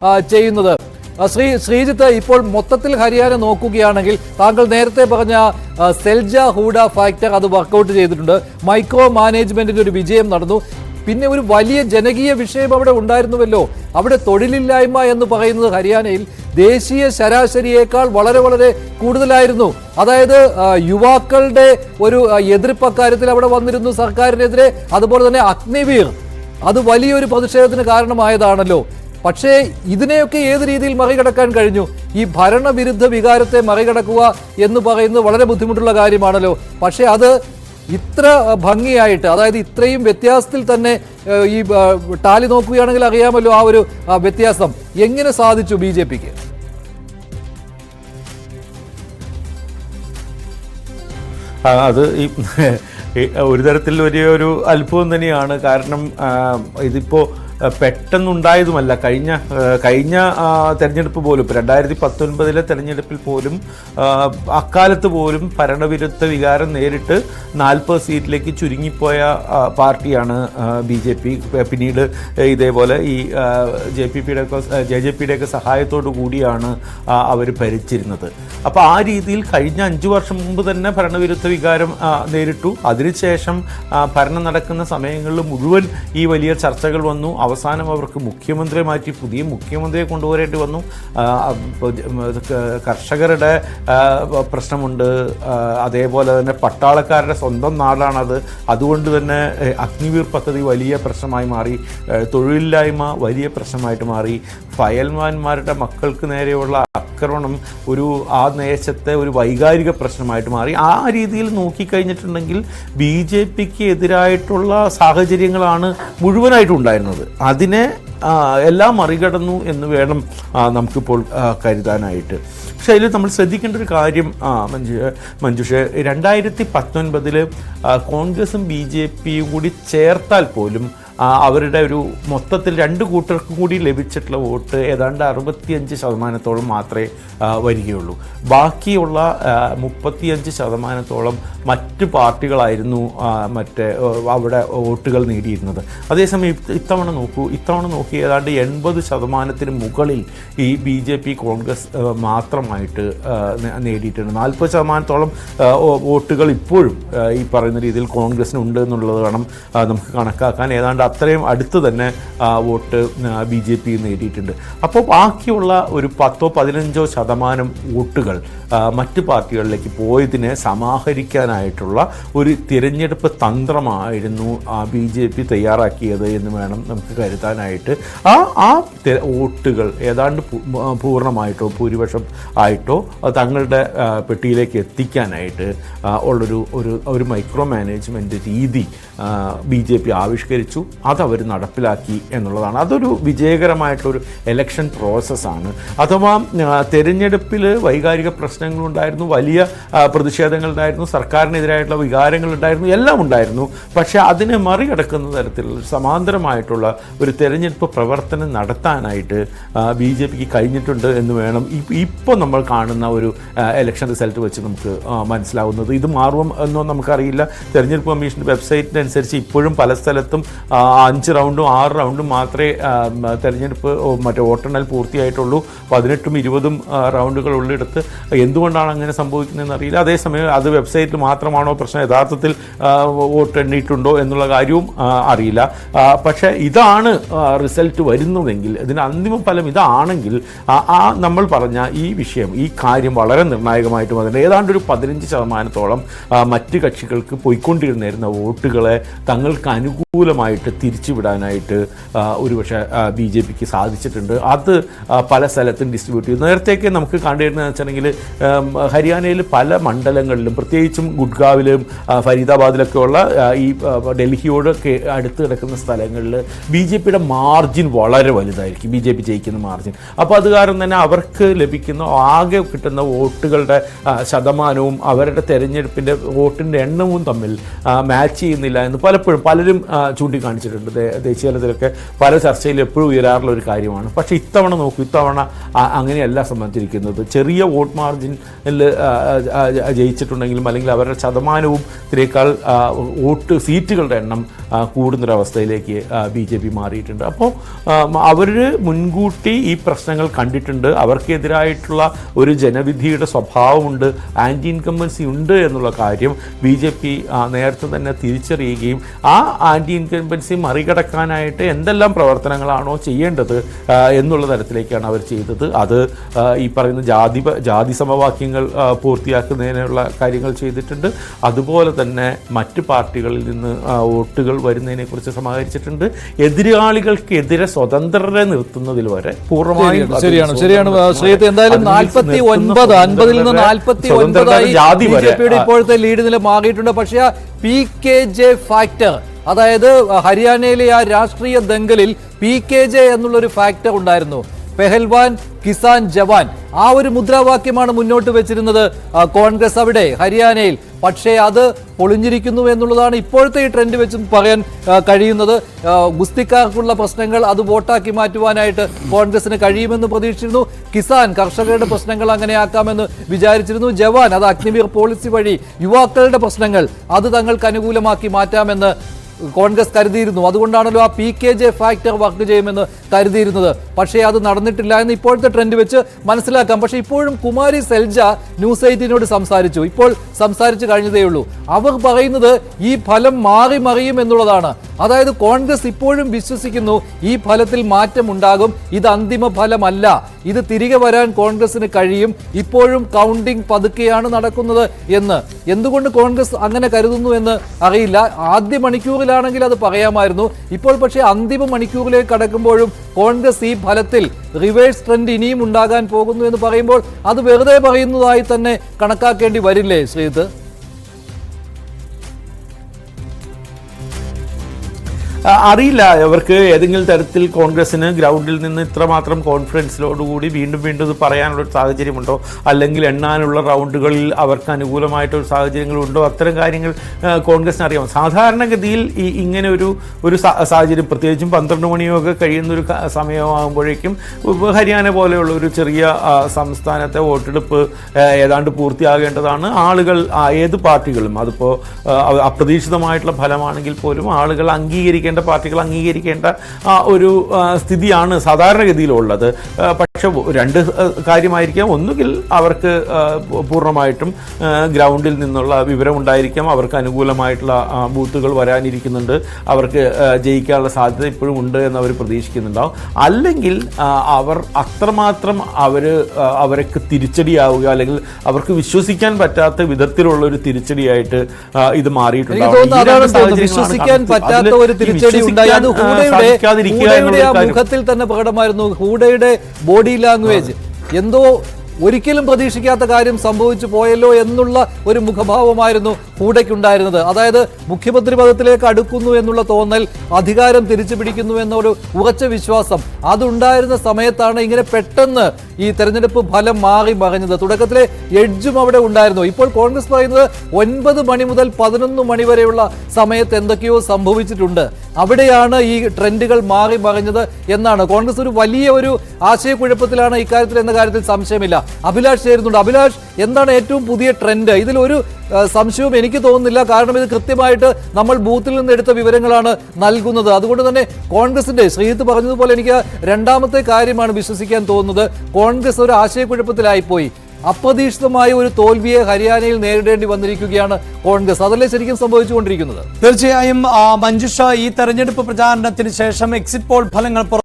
ചെയ്യുന്നത്. ശ്രീജിത്ത്, ഇപ്പോൾ മൊത്തത്തിൽ ഹരിയാന നോക്കുകയാണെങ്കിൽ താങ്കൾ നേരത്തെ പറഞ്ഞ സെൽജ ഹൂഡ ഫാക്ടർ അത് വർക്കൗട്ട് ചെയ്തിട്ടുണ്ട്. മൈക്രോ മാനേജ്മെന്റിന്റെ ഒരു വിജയം നടന്നു. പിന്നെ ഒരു വലിയ ജനകീയ വിഷയം അവിടെ ഉണ്ടായിരുന്നുവല്ലോ. അവിടെ തൊഴിലില്ലായ്മ എന്ന് പറയുന്നത് ഹരിയാനയിൽ ദേശീയ ശരാശരിയേക്കാൾ വളരെ വളരെ കൂടുതലായിരുന്നു. അതായത് യുവാക്കളുടെ ഒരു എതിർപ്പ് അക്കാര്യത്തിൽ അവിടെ വന്നിരുന്നു സർക്കാരിനെതിരെ. അതുപോലെ തന്നെ അഗ്നിവീർ അത് വലിയൊരു പ്രതിഷേധത്തിന് കാരണമായതാണല്ലോ. പക്ഷേ ഇതിനെയൊക്കെ ഏത് രീതിയിൽ മറികടക്കാൻ കഴിഞ്ഞു? ഈ ഭരണവിരുദ്ധ വികാരത്തെ മറികടക്കുക എന്ന് പറയുന്നത് വളരെ ബുദ്ധിമുട്ടുള്ള കാര്യമാണല്ലോ. പക്ഷേ അത് ഇത്ര ഭംഗിയായിട്ട്, അതായത് ഇത്രയും വ്യത്യാസത്തിൽ തന്നെ ഈ ടാലി നോക്കുകയാണെങ്കിൽ അറിയാമല്ലോ ആ ഒരു വ്യത്യാസം എങ്ങനെ സാധിച്ചു ബി.ജെ.പിക്ക്? അത് ഒരു തരത്തിൽ വലിയൊരു അത്ഭുതം തന്നെയാണ്. കാരണം ഇതിപ്പോൾ പെട്ടെന്നുണ്ടായതുമല്ല. കഴിഞ്ഞ തെരഞ്ഞെടുപ്പ് പോലും, 2019 തെരഞ്ഞെടുപ്പിൽ പോലും അക്കാലത്ത് പോലും ഭരണവിരുദ്ധ വികാരം നേരിട്ട് 40 സീറ്റിലേക്ക് ചുരുങ്ങിപ്പോയ പാർട്ടിയാണ് ബി.ജെ.പി. പിന്നീട് ഇതേപോലെ ഈ ജെ.ജെ.പിയുടെയൊക്കെ സഹായത്തോടു കൂടിയാണ് അവർ ഭരിച്ചിരുന്നത്. അപ്പോൾ ആ രീതിയിൽ കഴിഞ്ഞ 5 വർഷം മുമ്പ് തന്നെ ഭരണവിരുദ്ധ വികാരം നേരിട്ടു. അതിനുശേഷം ഭരണം നടക്കുന്ന സമയങ്ങളിൽ മുഴുവൻ ഈ വലിയ ചർച്ചകൾ വന്നു. അവസാനം അവർക്ക് മുഖ്യമന്ത്രിയെ മാറ്റി പുതിയ മുഖ്യമന്ത്രിയെ കൊണ്ടുവരേണ്ടി വന്നു. കർഷകരുടെ പ്രശ്നമുണ്ട്, അതേപോലെ തന്നെ പട്ടാളക്കാരുടെ സ്വന്തം നാടാണത്. അതുകൊണ്ട് തന്നെ അഗ്നിവീർ പദ്ധതി വലിയ പ്രശ്നമായി മാറി, തൊഴിലില്ലായ്മ വലിയ പ്രശ്നമായിട്ട് മാറി, ഫയൽമാന്മാരുടെ മക്കൾക്ക് നേരെയുള്ള ആക്രമണം ആ ദേശത്തെ ഒരു വൈകാരിക പ്രശ്നമായിട്ട് മാറി. ആ രീതിയിൽ നോക്കിക്കഴിഞ്ഞിട്ടുണ്ടെങ്കിൽ ബി.ജെ.പിക്ക് എതിരായിട്ടുള്ള സാഹചര്യങ്ങളാണ് മുഴുവനായിട്ടും ഉണ്ടായിരുന്നത്. അതിനെ എല്ലാം മറികടന്നു എന്ന് വേണം നമുക്കിപ്പോൾ കരുതാനായിട്ട്. പക്ഷേ അതിൽ നമ്മൾ ശ്രദ്ധിക്കേണ്ട ഒരു കാര്യം മഞ്ജുഷ, 2019 കോൺഗ്രസും ബി.ജെ.പിയും കൂടി ചേർത്താൽ പോലും അവരുടെ ഒരു മൊത്തത്തിൽ രണ്ട് കൂട്ടർക്കും കൂടി ലഭിച്ചിട്ടുള്ള വോട്ട് ഏതാണ്ട് 65% മാത്രമേ വരികയുള്ളൂ. ബാക്കിയുള്ള 35% മറ്റ് പാർട്ടികളായിരുന്നു അവിടെ വോട്ടുകൾ നേടിയിരുന്നത്. അതേസമയം ഇത്തവണ നോക്കി ഏതാണ്ട് 80% മുകളിൽ ഈ ബി.ജെ.പി. കോൺഗ്രസ് മാത്രമായിട്ട് നേടിയിട്ടുണ്ട്. 40% വോട്ടുകൾ ഇപ്പോഴും ഈ പറയുന്ന രീതിയിൽ കോൺഗ്രസിനുണ്ട് എന്നുള്ളത് വേണം നമുക്ക് കണക്കാക്കാൻ. ഏതാണ്ട് അത്രയും അടുത്ത് തന്നെ വോട്ട് ബി.ജെ.പി. നേടിയിട്ടുണ്ട്. അപ്പോൾ ബാക്കിയുള്ള ഒരു 10-15% വോട്ടുകൾ മറ്റ് പാർട്ടികളിലേക്ക് പോയതിനെ സമാഹരിക്കാനായിട്ടുള്ള ഒരു തിരഞ്ഞെടുപ്പ് തന്ത്രമായിരുന്നു ബി.ജെ.പി. തയ്യാറാക്കിയത് എന്ന് വേണം നമുക്ക് കരുതാനായിട്ട്. ആ വോട്ടുകൾ ഏതാണ്ട് പൂർണ്ണമായിട്ടോ ഭൂരിപക്ഷം ആയിട്ടോ തങ്ങളുടെ പെട്ടിയിലേക്ക് എത്തിക്കാനായിട്ട് ഒരു മൈക്രോ മാനേജ്മെൻറ്റ് രീതി ബി.ജെ.പി. ആവിഷ്കരിച്ചു. അതവർ നടപ്പിലാക്കി എന്നുള്ളതാണ്. അതൊരു വിജയകരമായിട്ടൊരു എലക്ഷൻ പ്രോസസ്സാണ്. അഥവാ തെരഞ്ഞെടുപ്പിൽ വൈകാരിക പ്രശ്നങ്ങളുണ്ടായിരുന്നു, വലിയ പ്രതിഷേധങ്ങളുണ്ടായിരുന്നു, സർക്കാരിനെതിരായിട്ടുള്ള വികാരങ്ങളുണ്ടായിരുന്നു, എല്ലാം ഉണ്ടായിരുന്നു. പക്ഷേ അതിനെ മറികടക്കുന്ന തരത്തിലുള്ള സമാന്തരമായിട്ടുള്ള ഒരു തെരഞ്ഞെടുപ്പ് പ്രവർത്തനം നടത്താനായിട്ട് ബി.ജെ.പിക്ക് കഴിഞ്ഞിട്ടുണ്ട് എന്ന് വേണം ഇപ്പോൾ നമ്മൾ കാണുന്ന ഒരു എലക്ഷൻ റിസൾട്ട് വെച്ച് നമുക്ക് മനസ്സിലാവുന്നത്. ഇത് മാറും എന്നോ നമുക്കറിയില്ല. തെരഞ്ഞെടുപ്പ് കമ്മീഷൻ്റെ വെബ്സൈറ്റിൻ്റെ അനുസരിച്ച് ഇപ്പോഴും പല സ്ഥലത്തും 5 റൗണ്ടും 6 റൗണ്ടും മാത്രമേ തെരഞ്ഞെടുപ്പ് വോട്ടെണ്ണൽ പൂർത്തിയായിട്ടുള്ളൂ. 18ഉം 20ഉം റൗണ്ടുകൾ ഉള്ളിടത്ത് എന്തുകൊണ്ടാണ് അങ്ങനെ സംഭവിക്കുന്നതെന്ന് അറിയില്ല. അതേസമയം അത് വെബ്സൈറ്റിൽ മാത്രമാണോ പ്രശ്നം, യഥാർത്ഥത്തിൽ വോട്ട് എണ്ണിയിട്ടുണ്ടോ എന്നുള്ള കാര്യവും അറിയില്ല. പക്ഷേ ഇതാണ് റിസൾട്ട് വരുന്നതെങ്കിൽ, ഇതിന് അന്തിമ ഫലം ഇതാണെങ്കിൽ നമ്മൾ പറഞ്ഞ ഈ കാര്യം വളരെ നിർണായകമായിട്ട് വന്നിട്ടുണ്ട്. ഏതാണ്ട് ഒരു 15% മറ്റ് കക്ഷികൾക്ക് പോയിക്കൊണ്ടിരുന്ന വോട്ടുകളെ തങ്ങൾക്ക് അനുകൂലമായിട്ട് തിരിച്ചുവിടാനായിട്ട് ഒരുപക്ഷെ ബി.ജെ.പിക്ക് സാധിച്ചിട്ടുണ്ട്. അത് പല സ്ഥലത്തും ഡിസ്ട്രിബ്യൂട്ട് ചെയ്തു. നേരത്തെയൊക്കെ നമുക്ക് കണ്ടിരുന്നതെന്ന് വെച്ചിട്ടുണ്ടെങ്കിൽ ഹരിയാനയിൽ പല മണ്ഡലങ്ങളിലും, പ്രത്യേകിച്ചും ഗുഡ്ഗാവിലും ഫരീദാബാദിലൊക്കെ ഉള്ള ഈ ഡൽഹിയോടൊക്കെ അടുത്ത് കിടക്കുന്ന സ്ഥലങ്ങളിൽ ബി.ജെ.പിയുടെ മാർജിൻ വളരെ വലുതായിരിക്കും, ബി.ജെ.പി. ജയിക്കുന്ന മാർജിൻ. അപ്പോൾ അത് കാരണം തന്നെ അവർക്ക് ലഭിക്കുന്ന ആകെ കിട്ടുന്ന വോട്ടുകളുടെ ശതമാനവും അവരുടെ തെരഞ്ഞെടുപ്പിൻ്റെ വോട്ടിൻ്റെ എണ്ണവും തമ്മിൽ മാച്ച് ചെയ്യുന്നില്ല എന്ന് പലപ്പോഴും പലരും ചൂണ്ടിക്കാണിച്ചു. കാണിച്ചിട്ടുണ്ട്. ദേശീയ തലത്തിലൊക്കെ പല ചർച്ചയിലും എപ്പോഴും ഉയരാറുള്ള ഒരു കാര്യമാണ്. പക്ഷേ ഇത്തവണ നോക്കൂ, ഇത്തവണ അങ്ങനെയല്ല സംബന്ധിച്ചിരിക്കുന്നത്. ചെറിയ വോട്ട് മാർജിനിൽ ജയിച്ചിട്ടുണ്ടെങ്കിലും അല്ലെങ്കിൽ അവരുടെ ശതമാനവും ഇതിനേക്കാൾ സീറ്റുകളുടെ എണ്ണം കൂടുന്നൊരവസ്ഥയിലേക്ക് BJP മാറിയിട്ടുണ്ട്. അപ്പോൾ അവർ മുൻകൂട്ടി ഈ പ്രശ്നങ്ങൾ കണ്ടിട്ടുണ്ട്. അവർക്കെതിരായിട്ടുള്ള ഒരു ജനവിധിയുടെ സ്വഭാവമുണ്ട്, ആൻറ്റി ഇൻകംബൻസി ഉണ്ട് എന്നുള്ള കാര്യം BJP നേരത്തെ തന്നെ തിരിച്ചറിയുകയും ആ ആൻറ്റി ഇൻകംബൻസി മറികടക്കാനായിട്ട് എന്തെല്ലാം പ്രവർത്തനങ്ങളാണോ ചെയ്യേണ്ടത് എന്നുള്ള തരത്തിലേക്കാണ് അവർ ചെയ്തത്. അത് ഈ പറയുന്ന ജാതി സമവാക്യങ്ങൾ പൂർത്തിയാക്കുന്നതിനുള്ള കാര്യങ്ങൾ ചെയ്തിട്ടുണ്ട്. അതുപോലെ തന്നെ മറ്റ് പാർട്ടികളിൽ നിന്ന് വോട്ടുകൾ വരുന്നതിനെക്കുറിച്ച് സമാഹരിച്ചിട്ടുണ്ട്. എതിരാളികൾക്കെതിരെ സ്വതന്ത്രരെ നിർത്തുന്നതിൽ വരെ പൂർണ്ണമായും ശരിയാണ്. ശ്രീജിത്ത്, എന്തായാലും 49-50-ൽ നിന്ന് 49 BJPയുടെ ഇപ്പോഴത്തെ ലീഡ് നില മാറിയിട്ടുണ്ട്. പക്ഷേ ആ PKJ ഫാക്ടർ, അതായത് ഹരിയാനയിലെ ആ രാഷ്ട്രീയ ദംഗലിൽ PKJ എന്നുള്ളൊരു ഫാക്ടർ ഉണ്ടായിരുന്നു. പെഹൽവാൻ കിസാൻ ജവാൻ, ആ ഒരു മുദ്രാവാക്യമാണ് മുന്നോട്ട് വെച്ചിരുന്നത് കോൺഗ്രസ് അവിടെ ഹരിയാനയിൽ. പക്ഷേ അത് പൊളിഞ്ഞിരിക്കുന്നു എന്നുള്ളതാണ് ഇപ്പോഴത്തെ ഈ ട്രെൻഡ് വെച്ച് പറയാൻ കഴിയുന്നത്. ഗുസ്തിക്കാർക്കുള്ള പ്രശ്നങ്ങൾ അത് വോട്ടാക്കി മാറ്റുവാനായിട്ട് കോൺഗ്രസിന് കഴിയുമെന്ന് പ്രതീക്ഷിച്ചിരുന്നു. കിസാൻ, കർഷകരുടെ പ്രശ്നങ്ങൾ അങ്ങനെയാക്കാമെന്ന് വിചാരിച്ചിരുന്നു. ജവാൻ, അത് അഗ്നിവീർ പോളിസി വഴി യുവാക്കളുടെ പ്രശ്നങ്ങൾ അത് തങ്ങൾക്ക് അനുകൂലമാക്കി മാറ്റാമെന്ന് കോൺഗ്രസ് കരുതിയിരുന്നു. അതുകൊണ്ടാണല്ലോ ആ PKJ ഫാക്ടർ വർക്ക് ചെയ്യുമെന്ന് കരുതിയിരുന്നത്. പക്ഷേ അത് നടന്നിട്ടില്ല എന്ന് ഇപ്പോഴത്തെ ട്രെൻഡ് വെച്ച് മനസ്സിലാക്കാം. പക്ഷേ ഇപ്പോഴും കുമാരി സെൽജ ന്യൂസ് 18നോട് സംസാരിച്ചു. ഇപ്പോൾ സംസാരിച്ചു കഴിഞ്ഞതേ ഉള്ളൂ. അവർ പറയുന്നത് ഈ ഫലം മാറി മറിയും എന്നുള്ളതാണ്. അതായത് കോൺഗ്രസ് ഇപ്പോഴും വിശ്വസിക്കുന്നു ഈ ഫലത്തിൽ മാറ്റം ഉണ്ടാകും, ഇത് അന്തിമ ഫലമല്ല, ഇത് തിരികെ വരാൻ കോൺഗ്രസിന് കഴിയും, ഇപ്പോഴും കൗണ്ടിംഗ് പതുക്കെയാണ് നടക്കുന്നത് എന്ന്. എന്തുകൊണ്ട് കോൺഗ്രസ് അങ്ങനെ കരുതുന്നു എന്ന് അറിയില്ല. ആദ്യ മണിക്കൂറിലാണെങ്കിൽ അത് പറയാമായിരുന്നു. ഇപ്പോൾ പക്ഷേ അന്തിമ മണിക്കൂറിലേക്ക് കടക്കുമ്പോഴും കോൺഗ്രസ് ഈ ഫലത്തിൽ റിവേഴ്സ് ട്രെൻഡ് ഇനിയും ഉണ്ടാകാൻ പോകുന്നു എന്ന് പറയുമ്പോൾ അത് വെറുതെ പറയുന്നതായി തന്നെ കണക്കാക്കേണ്ടി വരില്ലേ ശ്രീജിത്ത്? അറിയില്ല, അവർക്ക് ഏതെങ്കിലും തരത്തിൽ കോൺഗ്രസിന് ഗ്രൗണ്ടിൽ നിന്ന് ഇത്രമാത്രം കോൺഫിഡൻസിലോടുകൂടി വീണ്ടും ഇത് പറയാനുള്ളൊരു സാഹചര്യമുണ്ടോ, അല്ലെങ്കിൽ എണ്ണാനുള്ള റൗണ്ടുകളിൽ അവർക്ക് അനുകൂലമായിട്ടൊരു സാഹചര്യങ്ങളുണ്ടോ, അത്തരം കാര്യങ്ങൾ കോൺഗ്രസിന് അറിയാം. സാധാരണഗതിയിൽ ഇങ്ങനെ ഒരു സാഹചര്യം, പ്രത്യേകിച്ചും 12 മണിയൊക്കെ കഴിയുന്നൊരു സമയമാകുമ്പോഴേക്കും ഹരിയാന പോലെയുള്ള ഒരു ചെറിയ സംസ്ഥാനത്തെ വോട്ടെടുപ്പ് ഏതാണ്ട് പൂർത്തിയാകേണ്ടതാണ്. ആളുകൾ ഏത് പാർട്ടികളും, അതിപ്പോൾ അപ്രതീക്ഷിതമായിട്ടുള്ള ഫലമാണെങ്കിൽ പോലും ആളുകൾ പാർട്ടികൾ അംഗീകരിക്കേണ്ട ഒരു സ്ഥിതിയാണ് സാധാരണഗതിയിലുള്ളത്. പക്ഷെ രണ്ട് കാര്യമായിരിക്കാം. ഒന്നുകിൽ അവർക്ക് പൂർണ്ണമായിട്ടും ഗ്രൗണ്ടിൽ നിന്നുള്ള വിവരം ഉണ്ടായിരിക്കാം, അവർക്ക് അനുകൂലമായിട്ടുള്ള ബൂത്തുകൾ വരാനിരിക്കുന്നുണ്ട്, അവർക്ക് ജയിക്കാനുള്ള സാധ്യത ഇപ്പോഴും ഉണ്ട് എന്ന് അവർ പ്രതീക്ഷിക്കുന്നുണ്ടാവും. അല്ലെങ്കിൽ അവർ അത്രമാത്രം അവർക്ക് തിരിച്ചടിയാവുക, അല്ലെങ്കിൽ അവർക്ക് വിശ്വസിക്കാൻ പറ്റാത്ത വിധത്തിലുള്ള ഒരു തിരിച്ചടിയായിട്ട് ഇത് മാറിയിട്ടുണ്ടാവും. വിശ്വസിക്കാൻ പറ്റാത്ത ഒരു തിരിച്ചടി ഉണ്ടായി. അത് ഹൂഡയുടെ ആ മുഖത്തിൽ തന്നെ പ്രകടമായിരുന്നു. ഹൂഡയുടെ ബോഡി ലാംഗ്വേജ് എന്തോ ഒരിക്കലും പ്രതീക്ഷിക്കാത്ത കാര്യം സംഭവിച്ചു പോയല്ലോ എന്നുള്ള ഒരു മുഖഭാവമായിരുന്നു ഹൂഡയ്ക്കുണ്ടായിരുന്നത്. അതായത് മുഖ്യമന്ത്രി പദത്തിലേക്ക് അടുക്കുന്നു എന്നുള്ള തോന്നൽ, അധികാരം തിരിച്ചു പിടിക്കുന്നു എന്നൊരു ഉറച്ച വിശ്വാസം അതുണ്ടായിരുന്ന സമയത്താണ് ഇങ്ങനെ പെട്ടെന്ന് ഈ തെരഞ്ഞെടുപ്പ് ഫലം മാറി മറിഞ്ഞത്. തുടക്കത്തിലെ എഡ്ജും അവിടെ ഉണ്ടായിരുന്നു. ഇപ്പോൾ കോൺഗ്രസ് പറയുന്നത് 9 മണി മുതൽ 11 മണി വരെയുള്ള സമയത്ത് എന്തൊക്കെയോ സംഭവിച്ചിട്ടുണ്ട്, അവിടെയാണ് ഈ ട്രെൻഡുകൾ മാറി മറിഞ്ഞത് എന്നാണ്. കോൺഗ്രസ് ഒരു വലിയ ഒരു ആശയക്കുഴപ്പത്തിലാണ് ഇക്കാര്യത്തിൽ എന്ന കാര്യത്തിൽ സംശയമില്ല. അഭിലാഷ് ചേരുന്നുണ്ട്. അഭിലാഷ്, എന്താണ് ഏറ്റവും പുതിയ ട്രെൻഡ്? ഇതിലൊരു സംശയവും എനിക്ക് തോന്നുന്നില്ല. കാരണം ഇത് കൃത്യമായിട്ട് നമ്മൾ ബൂത്തിൽ നിന്ന് എടുത്ത വിവരങ്ങളാണ് നൽകുന്നത്. അതുകൊണ്ട് തന്നെ കോൺഗ്രസിന്റെ, ശ്രീജിത്ത് പറഞ്ഞതുപോലെ, എനിക്ക് രണ്ടാമത്തെ കാര്യമാണ് വിശ്വസിക്കാൻ തോന്നുന്നത്. കോൺഗ്രസ് ഒരു ആശയക്കുഴപ്പത്തിലായിപ്പോയി. അപ്രതീക്ഷിതമായ ഒരു തോൽവിയെ ഹരിയാനയിൽ നേരിടേണ്ടി വന്നിരിക്കുകയാണ് കോൺഗ്രസ്. അതല്ലേ ശരിക്കും സംഭവിച്ചുകൊണ്ടിരിക്കുന്നത്? തീർച്ചയായും മഞ്ജുഷ, ഈ തെരഞ്ഞെടുപ്പ് പ്രചാരണത്തിന് ശേഷം എക്സിറ്റ് പോൾ ഫലങ്ങൾ